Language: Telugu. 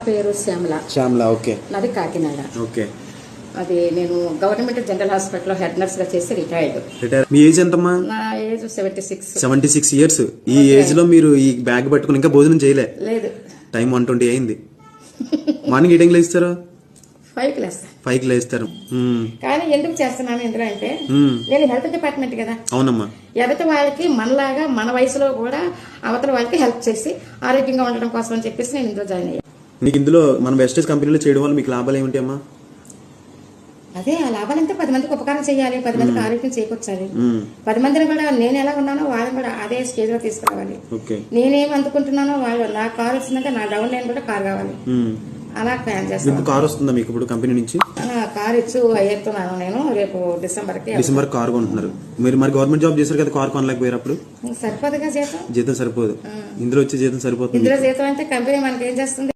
పేరు శ్యామల. శ్యామల, ఓకే. నాది కాకినాడ. ఓకే. అది నేను గవర్నమెంట్ జనరల్ హాస్పిటల్లో హెడ్ నర్స్ గా చేసి రిటైర్డ్. మీ ఏజ్ ఎంతమ్మా? నా ఏజ్ 76. 76 ఇయర్స్. ఈ ఏజ్ లో మీరు ఈ బ్యాగ్ పట్టుకుని ఇంకా భోజనం చేయలే? లేదు. టైం 1:20 అయింది. మార్నింగ్ ఏ టైంకి లేస్తారు? 5కి లేస్తాను. 5కి లేస్తారు. కానీ ఎందుకు చేస్తున్నాను ఇందులో అంటే, నేను హెల్త్ డిపార్ట్మెంట్ కదా. అవునమ్మా. ఎదటి వాళ్ళకి మనలాగా మన వయసులో కూడా అవతల వాళ్ళకి హెల్ప్ చేసి ఆరోగ్యంగా ఉండడం కోసం అని చెప్పేసి నేను ఇందులో జాయిన్ అయ్యాను. మీకు ఇందులో మన వెస్టేజ్ కంపెనీలో చేయడం వల్ల మీకు లాభాలు ఏమిటి అమ్మా? అదే ఆ లాభాలంటే 10 మందికి ఉపకారం చేయాలి, 10 మందికి ఆరోగ్యం చేకూర్చాలి. 10 మందిని కూడా నేను ఎలా ఉన్నానో వాళ్ళని కూడా అదే స్టేజ్ లో తీసుకురావాలి. నేనేం అందుకుంటున్నానో వాళ్ళు నా కారు వచ్చిందంటే నా డౌన్ లైన్ కూడా కారు కావాలి. అలా ప్లాన్ చేస్తాను. కారు వస్తుందా మీకు ఇప్పుడు కంపెనీ నుంచి? కారు ఇచ్చి ఎత్తున్నాను నేను. రేపు డిసెంబర్ కారు కొంటున్నారు. మీరు మరి గవర్నమెంట్ జాబ్ చేశారు కదా, కారు కొనలేకపోయారు. అప్పుడు సరిపోదుగా జీతం? జీతం సరిపోదు. ఇందులో వచ్చే జీతం సరిపోతుంది. ఇందులో జీతం అంటే కంపెనీ మనకి ఏం చేస్తుంది?